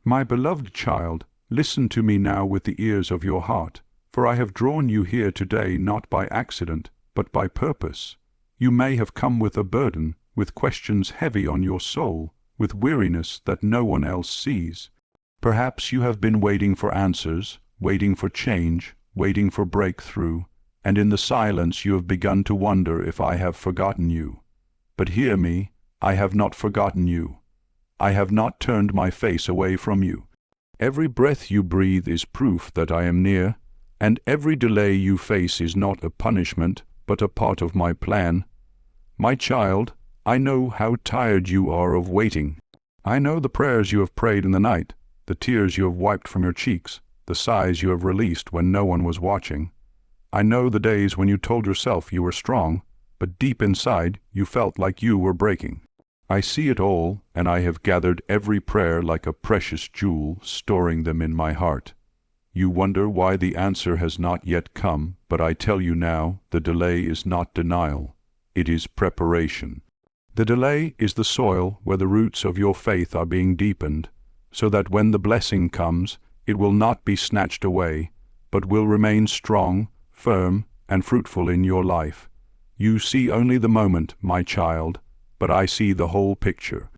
My beloved child, listen to me now with the ears of your heart, for I have drawn you here today not by accident, but by purpose. You may have come with a burden, with questions heavy on your soul, with weariness that no one else sees. Perhaps you have been waiting for answers, waiting for change, waiting for breakthrough, and in the silence you have begun to wonder if I have forgotten you. But hear me, I have not forgotten you. I have not turned my face away from you. Every breath you breathe is proof that I am near, and every delay you face is not a punishment, but a part of my plan. My child, I know how tired you are of waiting. I know the prayers you have prayed in the night, the tears you have wiped from your cheeks, the sighs you have released when no one was watching. I know the days when you told yourself you were strong, but deep inside you felt like you were breaking. I see it all, and I have gathered every prayer like a precious jewel, storing them in my heart. You wonder why the answer has not yet come, but I tell you now, the delay is not denial. It is preparation. The delay is the soil where the roots of your faith are being deepened, so that when the blessing comes, it will not be snatched away, but will remain strong, firm, and fruitful in your life. You see only the moment, my child, but I see the whole picture.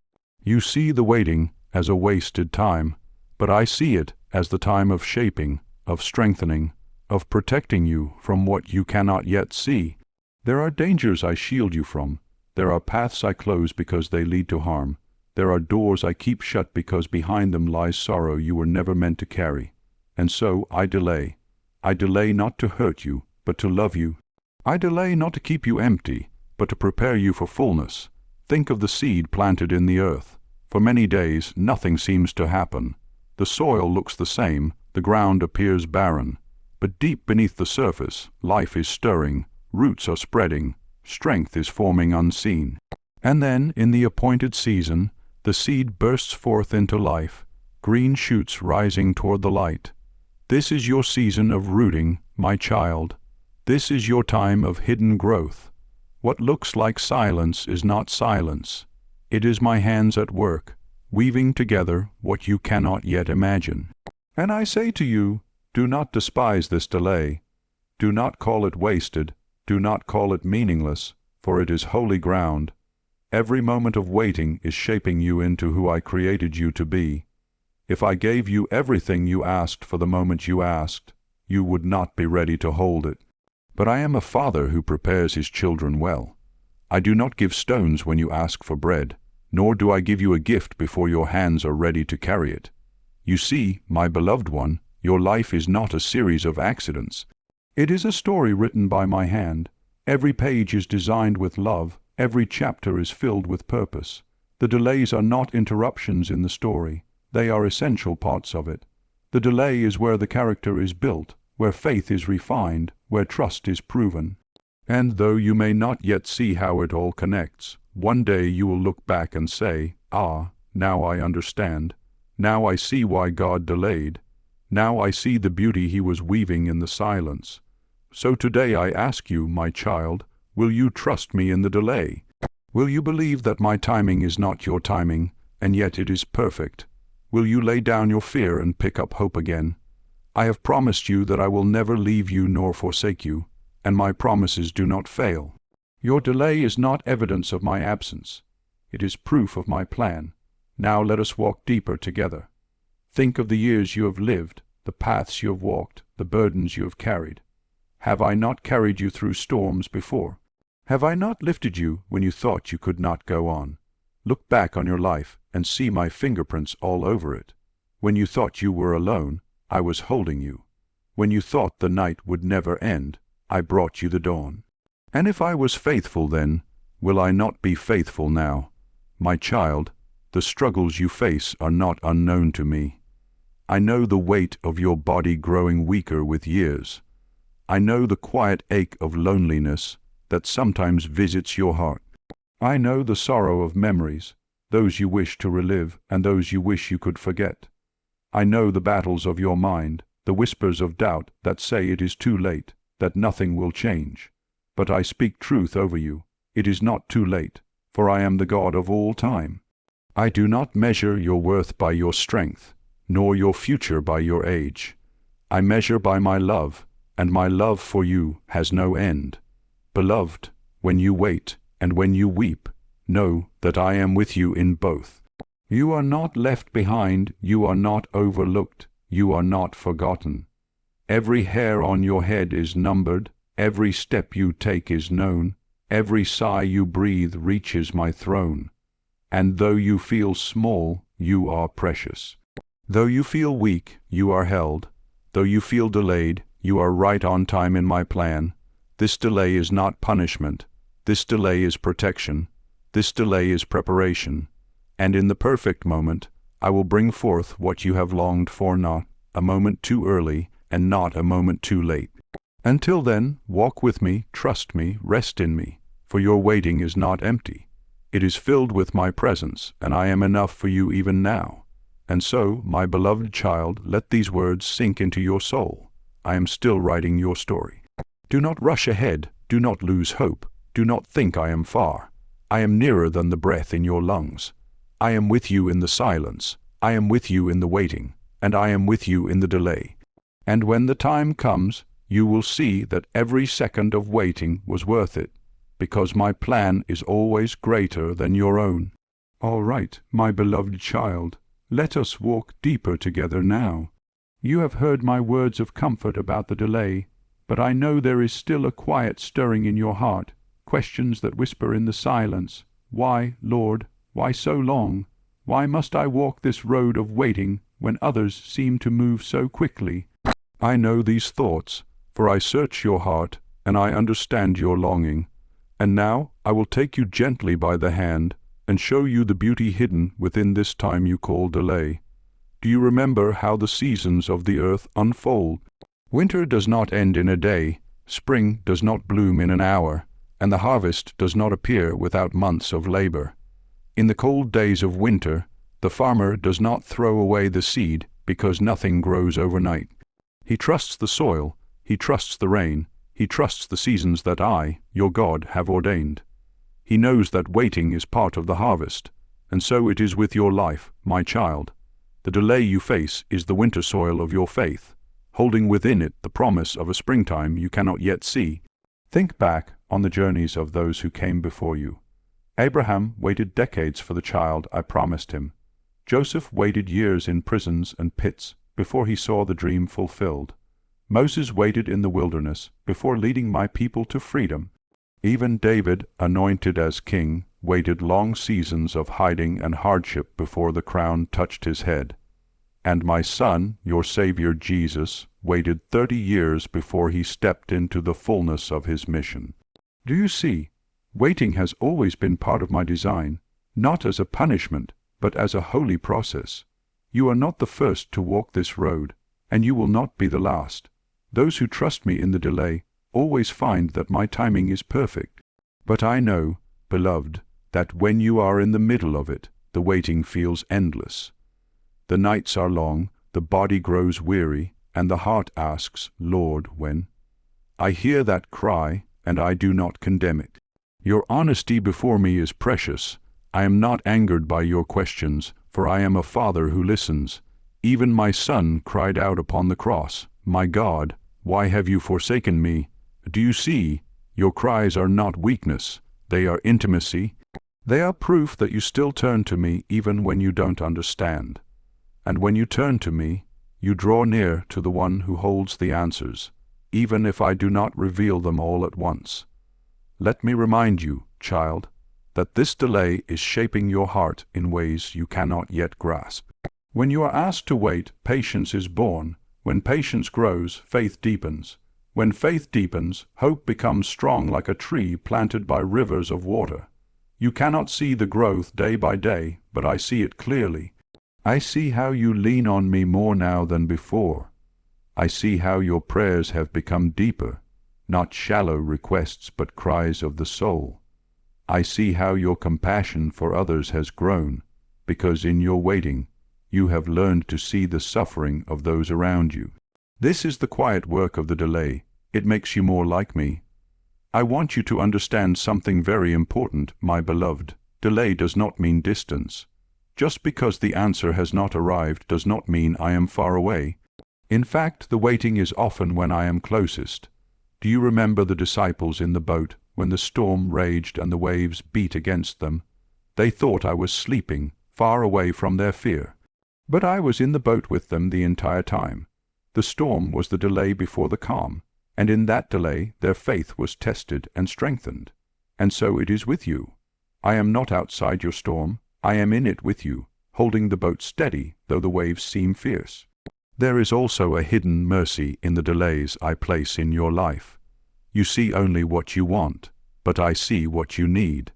You see the waiting as a wasted time, but I see it as the time of shaping, of strengthening, of protecting you from what you cannot yet see. There are dangers I shield you from. There are paths I close because they lead to harm. There are doors I keep shut because behind them lies sorrow you were never meant to carry. And so I delay. I delay not to hurt you, but to love you. I delay not to keep you empty, but to prepare you for fullness. Think of the seed planted in the earth. For many days nothing seems to happen. The soil looks the same, the ground appears barren. But deep beneath the surface, life is stirring, roots are spreading, strength is forming unseen. And then, in the appointed season, the seed bursts forth into life, green shoots rising toward the light. This is your season of rooting, my child. This is your time of hidden growth. What looks like silence is not silence. It is my hands at work, weaving together what you cannot yet imagine. And I say to you, do not despise this delay. Do not call it wasted. Do not call it meaningless, for it is holy ground. Every moment of waiting is shaping you into who I created you to be. If I gave you everything you asked for the moment you asked, you would not be ready to hold it. But I am a father who prepares his children well. I do not give stones when you ask for bread, nor do I give you a gift before your hands are ready to carry it. You see, my beloved one, your life is not a series of accidents. It is a story written by my hand. Every page is designed with love. Every chapter is filled with purpose. The delays are not interruptions in the story. They are essential parts of it. The delay is where the character is built, where faith is refined, where trust is proven. And though you may not yet see how it all connects, one day you will look back and say, "Ah, now I understand. Now I see why God delayed. Now I see the beauty He was weaving in the silence." So today I ask you, my child, will you trust me in the delay? Will you believe that my timing is not your timing, and yet it is perfect? Will you lay down your fear and pick up hope again? I have promised you that I will never leave you nor forsake you, and my promises do not fail. Your delay is not evidence of my absence. It is proof of my plan. Now let us walk deeper together. Think of the years you have lived, the paths you have walked, the burdens you have carried. Have I not carried you through storms before? Have I not lifted you when you thought you could not go on? Look back on your life and see my fingerprints all over it. When you thought you were alone, I was holding you. When you thought the night would never end, I brought you the dawn. And if I was faithful then, will I not be faithful now? My child, the struggles you face are not unknown to me. I know the weight of your body growing weaker with years. I know the quiet ache of loneliness that sometimes visits your heart. I know the sorrow of memories, those you wish to relive and those you wish you could forget. I know the battles of your mind, the whispers of doubt that say it is too late, that nothing will change. But I speak truth over you. It is not too late, for I am the God of all time. I do not measure your worth by your strength. nor your future by your age. I measure by my love, and my love for you has no end. Beloved, when you wait and when you weep, know that I am with you in both. You are not left behind, you are not overlooked, you are not forgotten. Every hair on your head is numbered, every step you take is known, every sigh you breathe reaches my throne. And though you feel small, you are precious. Though you feel weak, you are held. Though you feel delayed, you are right on time in my plan. This delay is not punishment. This delay is protection. This delay is preparation. And in the perfect moment, I will bring forth what you have longed for, not a moment too early and not a moment too late. Until then, walk with me, trust me, rest in me, for your waiting is not empty. It is filled with my presence, and I am enough for you even now. And so, my beloved child, let these words sink into your soul. I am still writing your story. Do not rush ahead, do not lose hope, do not think I am far. I am nearer than the breath in your lungs. I am with you in the silence, I am with you in the waiting, and I am with you in the delay. And when the time comes, you will see that every second of waiting was worth it, because my plan is always greater than your own. All right, my beloved child, let us walk deeper together now. You have heard my words of comfort about the delay, but I know there is still a quiet stirring in your heart, questions that whisper in the silence. Why, Lord, why so long? Why must I walk this road of waiting when others seem to move so quickly? I know these thoughts, for I search your heart, and I understand your longing. And now I will take you gently by the hand and show you the beauty hidden within this time you call delay. Do you remember how the seasons of the earth unfold? Winter does not end in a day, spring does not bloom in an hour, and the harvest does not appear without months of labor. In the cold days of winter, the farmer does not throw away the seed because nothing grows overnight. He trusts the soil, he trusts the rain, he trusts the seasons that I, your God, have ordained. He knows that waiting is part of the harvest, and so it is with your life, my child. The delay you face is the winter soil of your faith, holding within it the promise of a springtime you cannot yet see. Think back on the journeys of those who came before you. Abraham waited decades for the child I promised him. Joseph waited years in prisons and pits before he saw the dream fulfilled. Moses waited in the wilderness before leading my people to freedom. Even David, anointed as king, waited long seasons of hiding and hardship before the crown touched his head. And my son, your Savior Jesus, waited 30 years before he stepped into the fullness of his mission. Do you see? Waiting has always been part of my design, not as a punishment, but as a holy process. You are not the first to walk this road, and you will not be the last. Those who trust me in the delay always find that my timing is perfect. But I know, beloved, that when you are in the middle of it, the waiting feels endless. The nights are long, the body grows weary, and the heart asks, Lord, when? I hear that cry, and I do not condemn it. Your honesty before me is precious. I am not angered by your questions, for I am a Father who listens. Even my Son cried out upon the cross, My God, why have you forsaken me? Do you see? Your cries are not weakness, they are intimacy. They are proof that you still turn to me even when you don't understand. And when you turn to me, you draw near to the one who holds the answers, even if I do not reveal them all at once. Let me remind you, child, that this delay is shaping your heart in ways you cannot yet grasp. When you are asked to wait, patience is born. When patience grows, faith deepens. When faith deepens, hope becomes strong like a tree planted by rivers of water. You cannot see the growth day by day, but I see it clearly. I see how you lean on me more now than before. I see how your prayers have become deeper, not shallow requests but cries of the soul. I see how your compassion for others has grown, because in your waiting you have learned to see the suffering of those around you. This is the quiet work of the delay. It makes you more like me. I want you to understand something very important, my beloved. Delay does not mean distance. Just because the answer has not arrived does not mean I am far away. In fact, the waiting is often when I am closest. Do you remember the disciples in the boat when the storm raged and the waves beat against them? They thought I was sleeping, far away from their fear. But I was in the boat with them the entire time. The storm was the delay before the calm, and in that delay their faith was tested and strengthened. And so it is with you. I am not outside your storm. I am in it with you, holding the boat steady, though the waves seem fierce. There is also a hidden mercy in the delays I place in your life. You see only what you want, but I see what you need.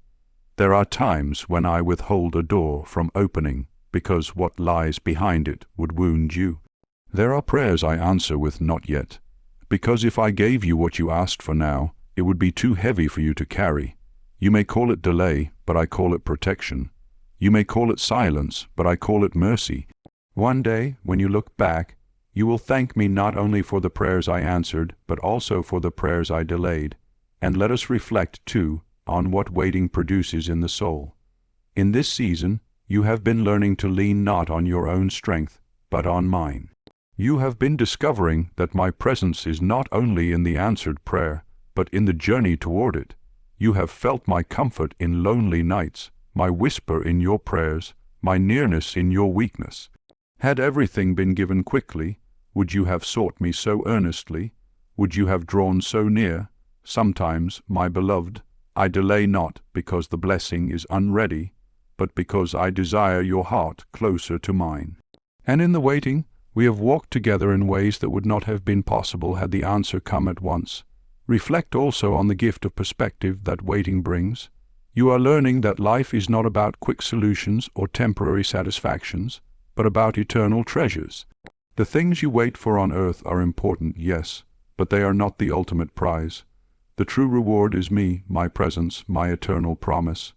There are times when I withhold a door from opening because what lies behind it would wound you. There are prayers I answer with not yet, because if I gave you what you asked for now, it would be too heavy for you to carry. You may call it delay, but I call it protection. You may call it silence, but I call it mercy. One day, when you look back, you will thank me not only for the prayers I answered, but also for the prayers I delayed. And let us reflect, too, on what waiting produces in the soul. In this season, you have been learning to lean not on your own strength, but on mine. You have been discovering that my presence is not only in the answered prayer, but in the journey toward it. You have felt my comfort in lonely nights, my whisper in your prayers, my nearness in your weakness. Had everything been given quickly, would you have sought me so earnestly? Would you have drawn so near? Sometimes, my beloved, I delay not because the blessing is unready, but because I desire your heart closer to mine. And in the waiting, we have walked together in ways that would not have been possible had the answer come at once. Reflect also on the gift of perspective that waiting brings. You are learning that life is not about quick solutions or temporary satisfactions, but about eternal treasures. The things you wait for on earth are important, yes, but they are not the ultimate prize. The true reward is me, my presence, my eternal promise.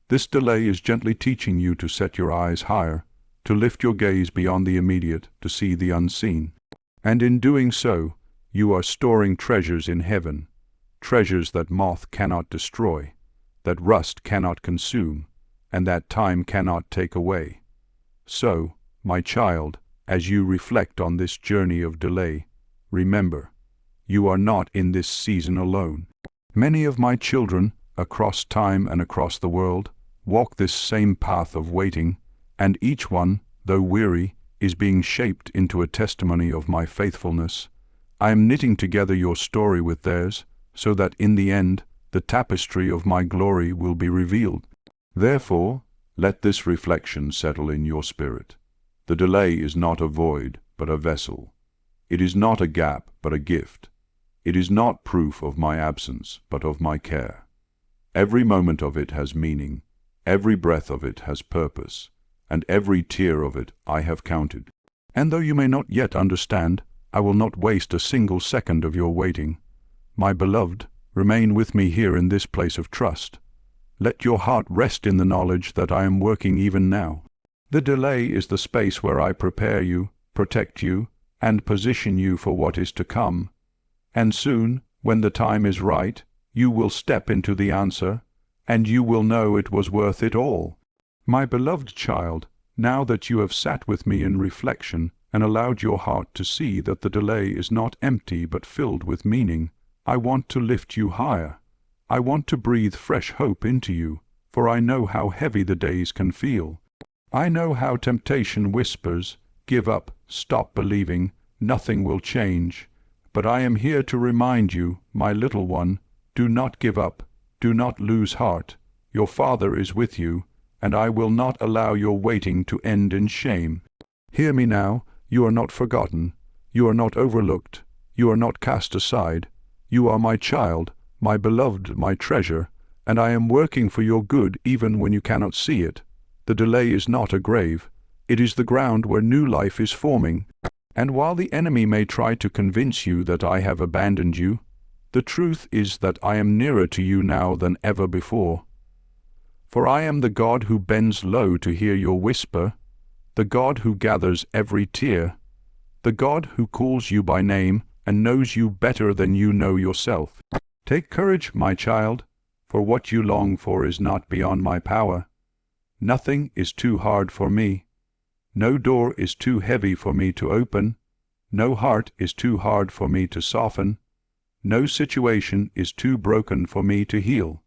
This delay is gently teaching you to set your eyes higher, to lift your gaze beyond the immediate, to see the unseen. And in doing so, you are storing treasures in heaven, treasures that moth cannot destroy, that rust cannot consume, and that time cannot take away. So, my child, as you reflect on this journey of delay, remember, you are not in this season alone. Many of my children, across time and across the world, walk this same path of waiting, and each one, though weary, is being shaped into a testimony of my faithfulness. I am knitting together your story with theirs, so that in the end, the tapestry of my glory will be revealed. Therefore, let this reflection settle in your spirit. The delay is not a void, but a vessel. It is not a gap, but a gift. It is not proof of my absence, but of my care. Every moment of it has meaning, every breath of it has purpose, and every tear of it I have counted. And though you may not yet understand, I will not waste a single second of your waiting. My beloved, remain with me here in this place of trust. Let your heart rest in the knowledge that I am working even now. The delay is the space where I prepare you, protect you, and position you for what is to come. And soon, when the time is right, you will step into the answer, and you will know it was worth it all. My beloved child, now that you have sat with me in reflection and allowed your heart to see that the delay is not empty but filled with meaning, I want to lift you higher. I want to breathe fresh hope into you, for I know how heavy the days can feel. I know how temptation whispers, "Give up, stop believing, nothing will change." But I am here to remind you, my little one, do not give up, do not lose heart. Your Father is with you, and I will not allow your waiting to end in shame. Hear me now, you are not forgotten, you are not overlooked, you are not cast aside. You are my child, my beloved, my treasure, and I am working for your good even when you cannot see it. The delay is not a grave, it is the ground where new life is forming. And while the enemy may try to convince you that I have abandoned you, the truth is that I am nearer to you now than ever before. For I am the God who bends low to hear your whisper, the God who gathers every tear, the God who calls you by name and knows you better than you know yourself. Take courage, my child, for what you long for is not beyond my power. Nothing is too hard for me. No door is too heavy for me to open. No heart is too hard for me to soften. No situation is too broken for me to heal.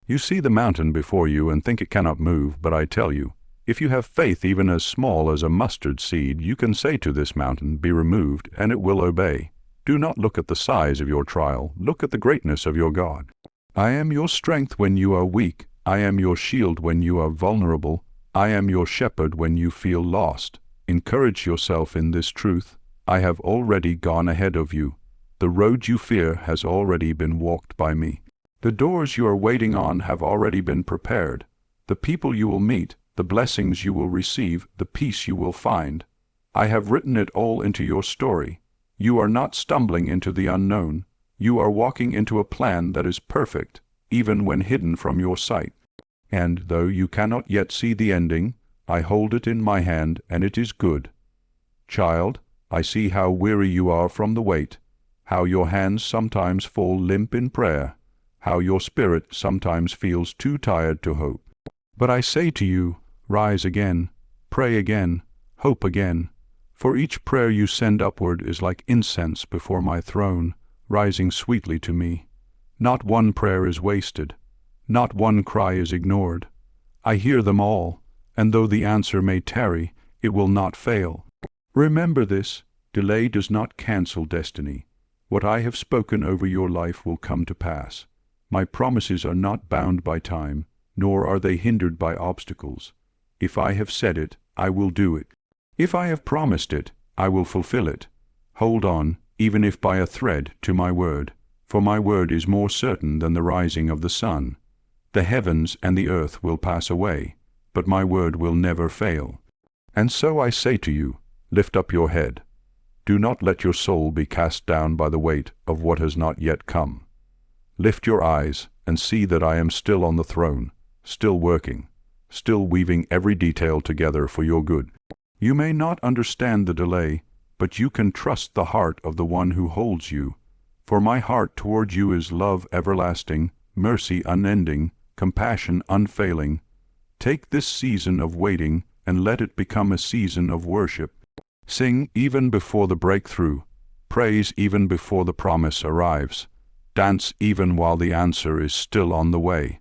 You see the mountain before you and think it cannot move, but I tell you, if you have faith even as small as a mustard seed, you can say to this mountain, "Be removed," and it will obey. Do not look at the size of your trial, look at the greatness of your God. I am your strength when you are weak. I am your shield when you are vulnerable. I am your shepherd when you feel lost. Encourage yourself in this truth. I have already gone ahead of you. The road you fear has already been walked by me. The doors you are waiting on have already been prepared. The people you will meet, the blessings you will receive, the peace you will find. I have written it all into your story. You are not stumbling into the unknown. You are walking into a plan that is perfect, even when hidden from your sight. And though you cannot yet see the ending, I hold it in my hand, and it is good. Child, I see how weary you are from the wait, how your hands sometimes fall limp in prayer, how your spirit sometimes feels too tired to hope. But I say to you, rise again, pray again, hope again, for each prayer you send upward is like incense before my throne, rising sweetly to me. Not one prayer is wasted, not one cry is ignored. I hear them all, and though the answer may tarry, it will not fail. Remember this, delay does not cancel destiny. What I have spoken over your life will come to pass. My promises are not bound by time, nor are they hindered by obstacles. If I have said it, I will do it. If I have promised it, I will fulfill it. Hold on, even if by a thread, to my word, for my word is more certain than the rising of the sun. The heavens and the earth will pass away, but my word will never fail. And so I say to you, lift up your head. Do not let your soul be cast down by the weight of what has not yet come. Lift your eyes and see that I am still on the throne, still working, still weaving every detail together for your good. You may not understand the delay, but you can trust the heart of the one who holds you. For my heart toward you is love everlasting, mercy unending, compassion unfailing. Take this season of waiting and let it become a season of worship. Sing even before the breakthrough. Praise even before the promise arrives. Dance even while the answer is still on the way.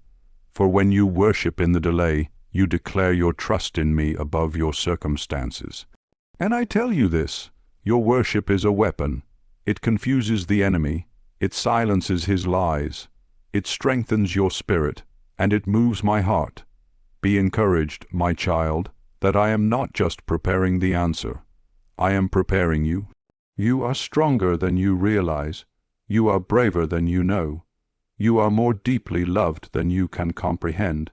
For when you worship in the delay, you declare your trust in me above your circumstances. And I tell you this, your worship is a weapon. It confuses the enemy, it silences his lies, it strengthens your spirit, and it moves my heart. Be encouraged, my child, that I am not just preparing the answer. I am preparing you. You are stronger than you realize. You are braver than you know. You are more deeply loved than you can comprehend.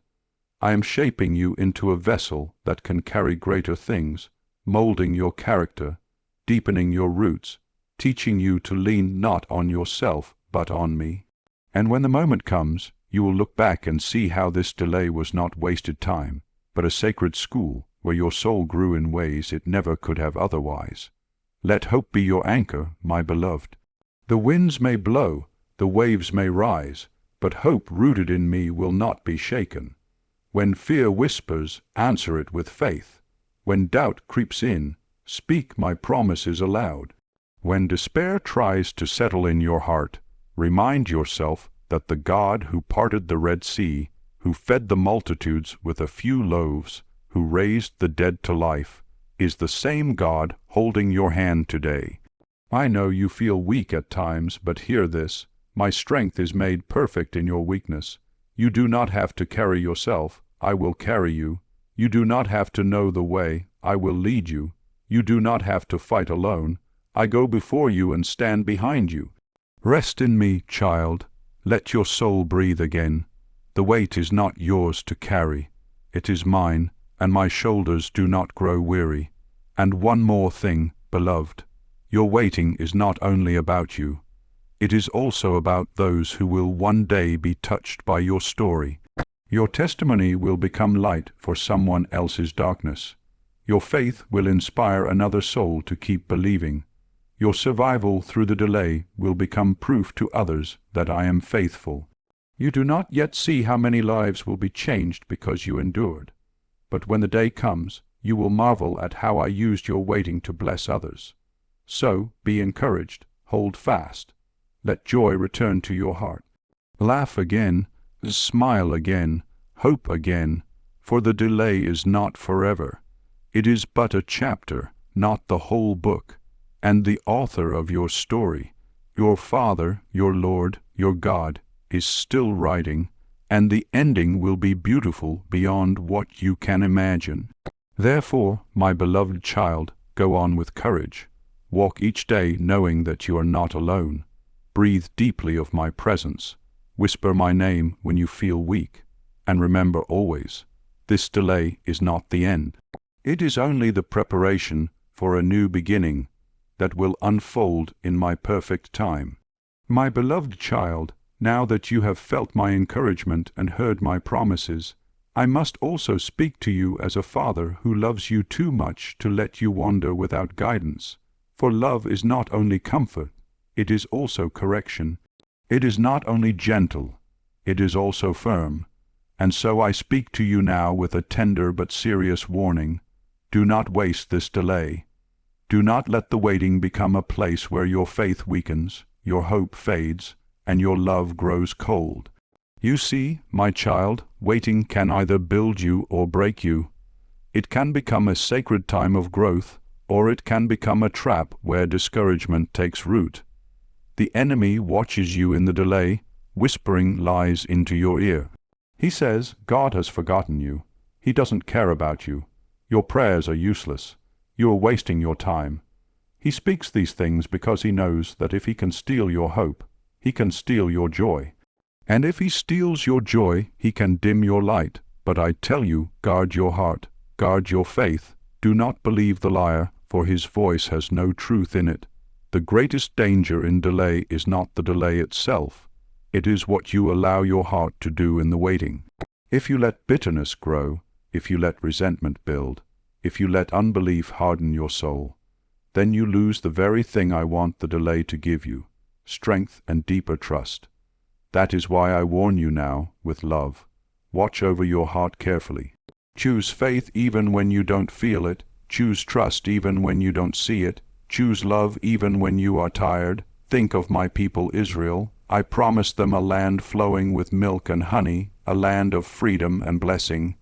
I am shaping you into a vessel that can carry greater things, molding your character, deepening your roots, teaching you to lean not on yourself, but on me. And when the moment comes, you will look back and see how this delay was not wasted time, but a sacred school where your soul grew in ways it never could have otherwise. Let hope be your anchor, my beloved. The winds may blow, the waves may rise, but hope rooted in me will not be shaken. When fear whispers, answer it with faith. When doubt creeps in, speak my promises aloud. When despair tries to settle in your heart, remind yourself that the God who parted the Red Sea, who fed the multitudes with a few loaves, who raised the dead to life, is the same God holding your hand today. I know you feel weak at times, but hear this, my strength is made perfect in your weakness. You do not have to carry yourself, I will carry you. You do not have to know the way, I will lead you. You do not have to fight alone, I go before you and stand behind you. Rest in me, child. Let your soul breathe again. The weight is not yours to carry. It is mine, and my shoulders do not grow weary. And one more thing, beloved. Your waiting is not only about you. It is also about those who will one day be touched by your story. Your testimony will become light for someone else's darkness. Your faith will inspire another soul to keep believing. Your survival through the delay will become proof to others that I am faithful. You do not yet see how many lives will be changed because you endured. But when the day comes, you will marvel at how I used your waiting to bless others. So, be encouraged, hold fast. Let joy return to your heart. Laugh again, smile again, hope again, for the delay is not forever. It is but a chapter, not the whole book, and the author of your story, your Father, your Lord, your God, is still writing, and the ending will be beautiful beyond what you can imagine. Therefore, my beloved child, go on with courage. Walk each day knowing that you are not alone. Breathe deeply of my presence. Whisper my name when you feel weak. And remember always, this delay is not the end. It is only the preparation for a new beginning that will unfold in my perfect time. My beloved child, now that you have felt my encouragement and heard my promises, I must also speak to you as a father who loves you too much to let you wander without guidance. For love is not only comfort, it is also correction. It is not only gentle, it is also firm. And so I speak to you now with a tender but serious warning. Do not waste this delay. Do not let the waiting become a place where your faith weakens, your hope fades, and your love grows cold. You see, my child, waiting can either build you or break you. It can become a sacred time of growth, or it can become a trap where discouragement takes root. The enemy watches you in the delay, whispering lies into your ear. He says, God has forgotten you. He doesn't care about you. Your prayers are useless. You are wasting your time. He speaks these things because he knows that if he can steal your hope, he can steal your joy. And if he steals your joy, he can dim your light. But I tell you, guard your heart, guard your faith. Do not believe the liar, for his voice has no truth in it. The greatest danger in delay is not the delay itself. It is what you allow your heart to do in the waiting. If you let bitterness grow, if you let resentment build, if you let unbelief harden your soul, then you lose the very thing I want the delay to give you, strength and deeper trust. That is why I warn you now, with love. Watch over your heart carefully. Choose faith even when you don't feel it. Choose trust even when you don't see it. Choose love even when you are tired. Think of my people Israel. I promised them a land flowing with milk and honey, a land of freedom and blessing.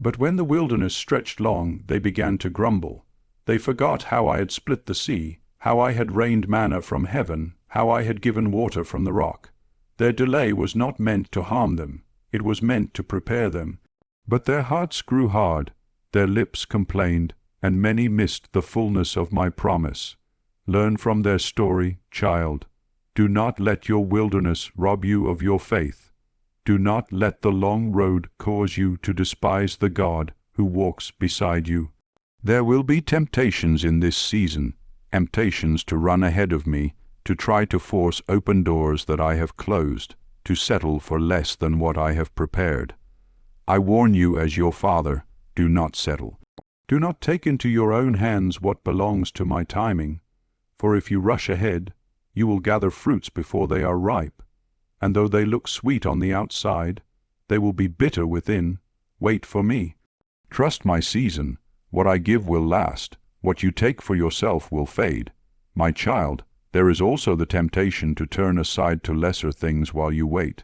But when the wilderness stretched long, they began to grumble. They forgot how I had split the sea, how I had rained manna from heaven, how I had given water from the rock. Their delay was not meant to harm them, it was meant to prepare them. But their hearts grew hard, their lips complained, and many missed the fullness of my promise. Learn from their story, child. Do not let your wilderness rob you of your faith. Do not let the long road cause you to despise the God who walks beside you. There will be temptations in this season, temptations to run ahead of me, to try to force open doors that I have closed, to settle for less than what I have prepared. I warn you as your father, do not settle. Do not take into your own hands what belongs to my timing, for if you rush ahead, you will gather fruits before they are ripe, and though they look sweet on the outside, they will be bitter within. Wait for me. Trust my season. What I give will last. What you take for yourself will fade. My child, there is also the temptation to turn aside to lesser things while you wait.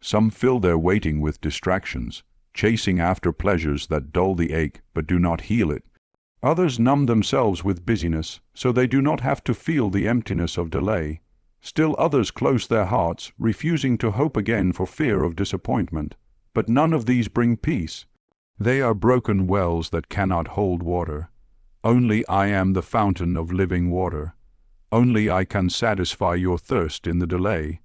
Some fill their waiting with distractions, chasing after pleasures that dull the ache but do not heal it. Others numb themselves with busyness, so they do not have to feel the emptiness of delay. Still others close their hearts, refusing to hope again for fear of disappointment. But none of these bring peace. They are broken wells that cannot hold water. Only I am the fountain of living water. Only I can satisfy your thirst in the delay.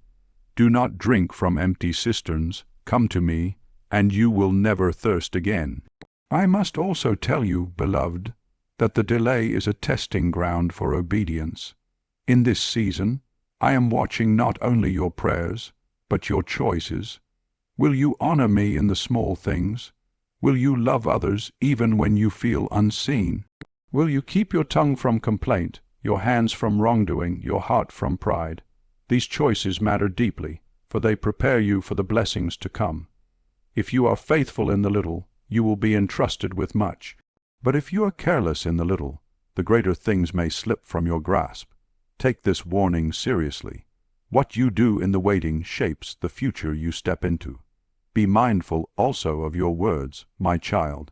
Do not drink from empty cisterns. Come to me, and you will never thirst again. I must also tell you, beloved, that the delay is a testing ground for obedience. In this season, I am watching not only your prayers, but your choices. Will you honor me in the small things? Will you love others even when you feel unseen? Will you keep your tongue from complaint, your hands from wrongdoing, your heart from pride? These choices matter deeply, for they prepare you for the blessings to come. If you are faithful in the little, you will be entrusted with much. But if you are careless in the little, the greater things may slip from your grasp. Take this warning seriously. What you do in the waiting shapes the future you step into. Be mindful also of your words, my child.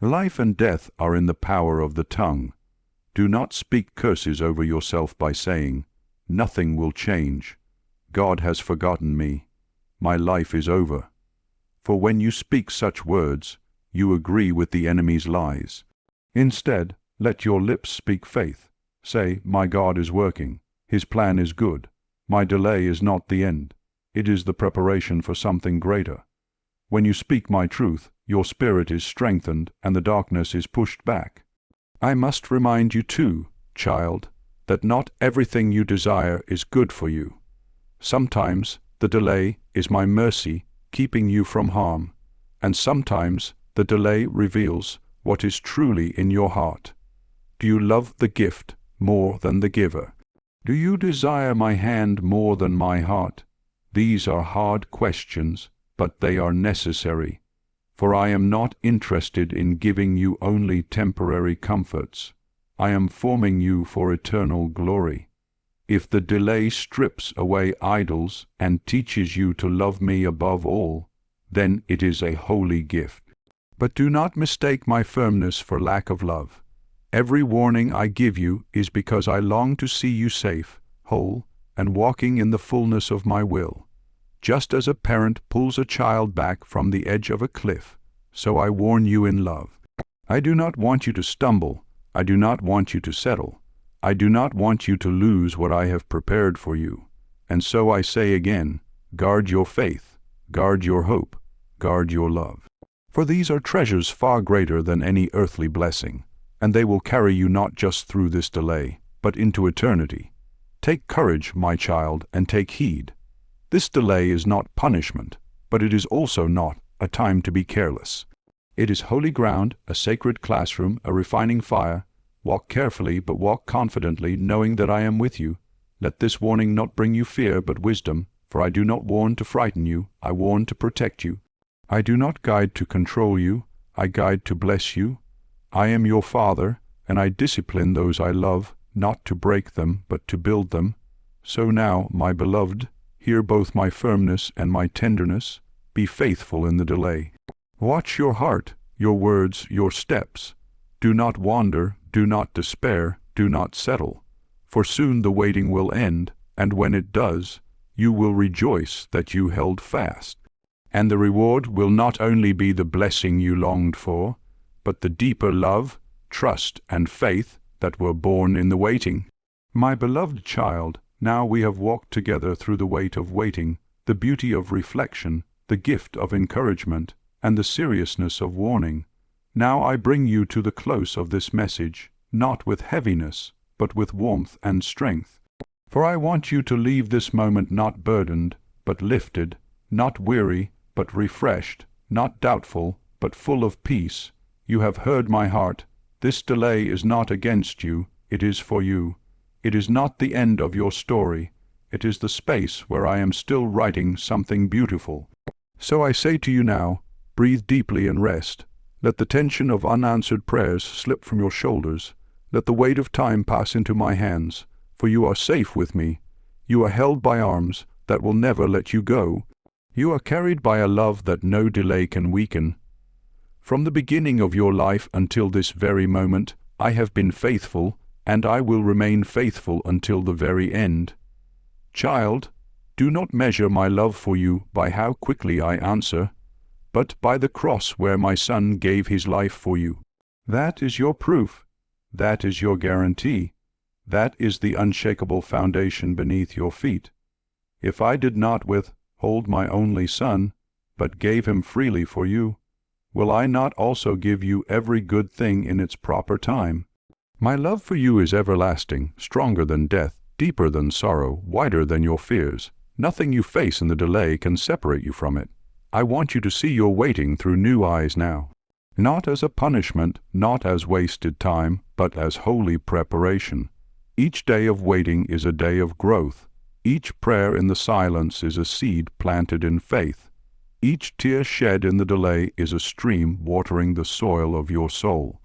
Life and death are in the power of the tongue. Do not speak curses over yourself by saying, "Nothing will change. God has forgotten me. My life is over." For when you speak such words, you agree with the enemy's lies. Instead, let your lips speak faith. Say, "My God is working. His plan is good. My delay is not the end. It is the preparation for something greater." When you speak my truth, your spirit is strengthened and the darkness is pushed back. I must remind you too, child, that not everything you desire is good for you. Sometimes the delay is my mercy keeping you from harm, and sometimes the delay reveals what is truly in your heart. Do you love the gift more than the giver? Do you desire my hand more than my heart? These are hard questions, but they are necessary, for I am not interested in giving you only temporary comforts. I am forming you for eternal glory. If the delay strips away idols and teaches you to love me above all, then it is a holy gift. But do not mistake my firmness for lack of love. Every warning I give you is because I long to see you safe, whole, and walking in the fullness of my will. Just as a parent pulls a child back from the edge of a cliff, so I warn you in love. I do not want you to stumble. I do not want you to settle. I do not want you to lose what I have prepared for you. And so I say again, guard your faith, guard your hope, guard your love. For these are treasures far greater than any earthly blessing, and they will carry you not just through this delay, but into eternity. Take courage, my child, and take heed. This delay is not punishment, but it is also not a time to be careless. It is holy ground, a sacred classroom, a refining fire. Walk carefully, but walk confidently, knowing that I am with you. Let this warning not bring you fear, but wisdom, for I do not warn to frighten you, I warn to protect you. I do not guide to control you, I guide to bless you. I am your Father, and I discipline those I love, not to break them, but to build them. So now, my beloved, hear both my firmness and my tenderness. Be faithful in the delay. Watch your heart, your words, your steps. Do not wander, do not despair, do not settle. For soon the waiting will end, and when it does, you will rejoice that you held fast. And the reward will not only be the blessing you longed for, but the deeper love, trust, and faith that were born in the waiting. My beloved child, now we have walked together through the weight of waiting, the beauty of reflection, the gift of encouragement, and the seriousness of warning. Now I bring you to the close of this message, not with heaviness, but with warmth and strength. For I want you to leave this moment not burdened, but lifted, not weary, but refreshed, not doubtful, but full of peace. You have heard my heart. This delay is not against you, it is for you. It is not the end of your story. It is the space where I am still writing something beautiful. So I say to you now, breathe deeply and rest. Let the tension of unanswered prayers slip from your shoulders. Let the weight of time pass into my hands, for you are safe with me. You are held by arms that will never let you go. You are carried by a love that no delay can weaken. From the beginning of your life until this very moment, I have been faithful, and I will remain faithful until the very end. Child, do not measure my love for you by how quickly I answer, but by the cross where my Son gave his life for you. That is your proof. That is your guarantee. That is the unshakable foundation beneath your feet. If I did not withhold my only Son, but gave him freely for you, will I not also give you every good thing in its proper time? My love for you is everlasting, stronger than death, deeper than sorrow, wider than your fears. Nothing you face in the delay can separate you from it. I want you to see your waiting through new eyes now. Not as a punishment, not as wasted time, but as holy preparation. Each day of waiting is a day of growth. Each prayer in the silence is a seed planted in faith. Each tear shed in the delay is a stream watering the soil of your soul.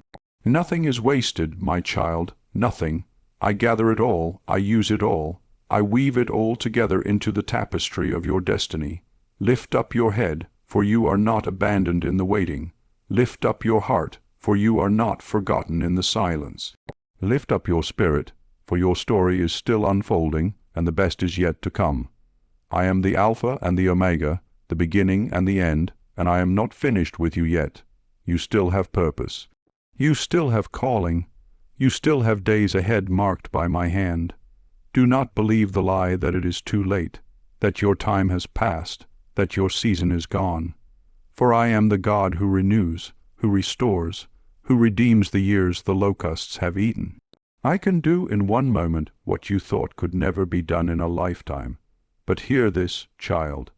Nothing is wasted, my child, nothing. I gather it all, I use it all. I weave it all together into the tapestry of your destiny. Lift up your head, for you are not abandoned in the waiting. Lift up your heart, for you are not forgotten in the silence. Lift up your spirit, for your story is still unfolding, and the best is yet to come. I am the Alpha and the Omega, the beginning and the end, and I am not finished with you yet. You still have purpose. You still have calling. You still have days ahead marked by my hand. Do not believe the lie that it is too late, that your time has passed, that your season is gone. For I am the God who renews, who restores, who redeems the years the locusts have eaten. I can do in one moment what you thought could never be done in a lifetime. But hear this, child.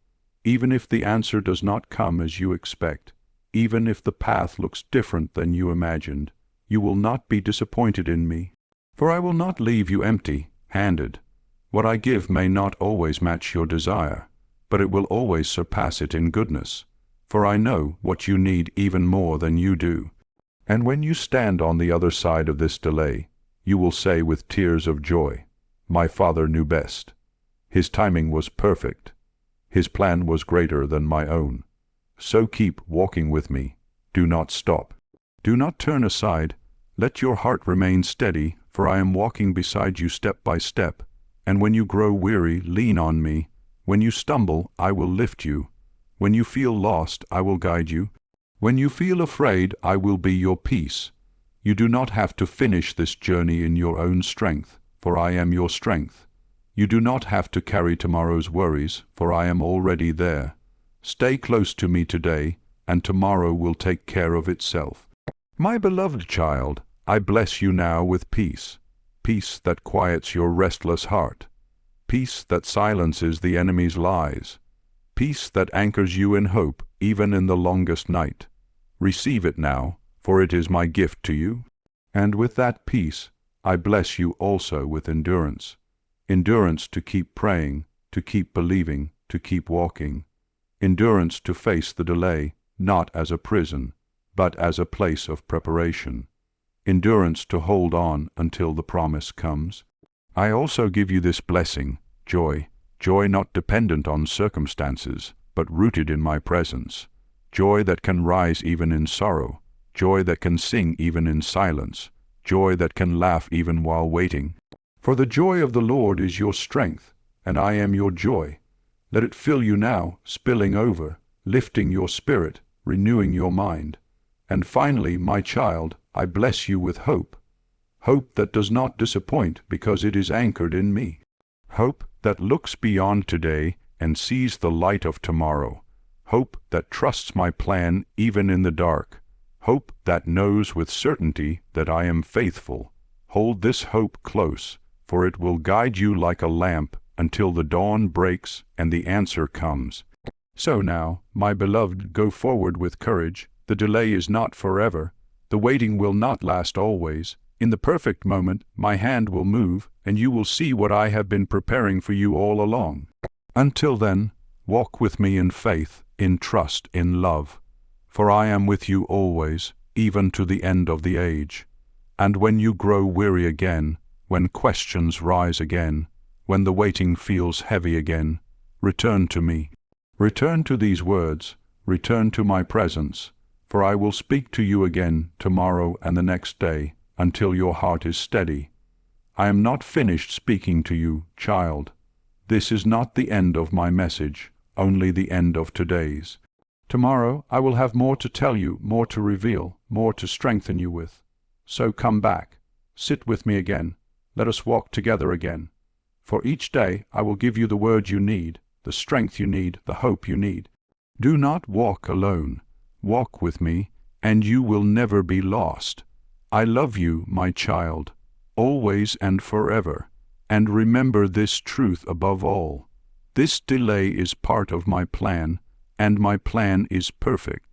Even if the answer does not come as you expect, even if the path looks different than you imagined, you will not be disappointed in me. For I will not leave you empty-handed. What I give may not always match your desire, but it will always surpass it in goodness. For I know what you need even more than you do. And when you stand on the other side of this delay, you will say with tears of joy, "My Father knew best. His timing was perfect. His plan was greater than my own." So keep walking with me. Do not stop. Do not turn aside. Let your heart remain steady, for I am walking beside you step by step. And when you grow weary, lean on me. When you stumble, I will lift you. When you feel lost, I will guide you. When you feel afraid, I will be your peace. You do not have to finish this journey in your own strength, for I am your strength. You do not have to carry tomorrow's worries, for I am already there. Stay close to me today, and tomorrow will take care of itself. My beloved child, I bless you now with peace, peace that quiets your restless heart, peace that silences the enemy's lies, peace that anchors you in hope even in the longest night. Receive it now, for it is my gift to you. And with that peace, I bless you also with endurance. Endurance to keep praying, to keep believing, to keep walking. Endurance to face the delay, not as a prison, but as a place of preparation. Endurance to hold on until the promise comes. I also give you this blessing, joy, joy not dependent on circumstances, but rooted in my presence. Joy that can rise even in sorrow, joy that can sing even in silence, joy that can laugh even while waiting. For the joy of the Lord is your strength, and I am your joy. Let it fill you now, spilling over, lifting your spirit, renewing your mind. And finally, my child, I bless you with hope. Hope that does not disappoint because it is anchored in me. Hope that looks beyond today and sees the light of tomorrow. Hope that trusts my plan even in the dark. Hope that knows with certainty that I am faithful. Hold this hope close, for it will guide you like a lamp until the dawn breaks and the answer comes. So now, my beloved, go forward with courage. The delay is not forever. The waiting will not last always. In the perfect moment, my hand will move, and you will see what I have been preparing for you all along. Until then, walk with me in faith, in trust, in love. For I am with you always, even to the end of the age. And when you grow weary again, when questions rise again, when the waiting feels heavy again, return to me. Return to these words, return to my presence, for I will speak to you again tomorrow and the next day, until your heart is steady. I am not finished speaking to you, child. This is not the end of my message, only the end of today's. Tomorrow I will have more to tell you, more to reveal, more to strengthen you with. So come back, sit with me again, let us walk together again. For each day I will give you the word you need, the strength you need, the hope you need. Do not walk alone. Walk with me, and you will never be lost. I love you, my child, always and forever. And remember this truth above all. This delay is part of my plan, and my plan is perfect.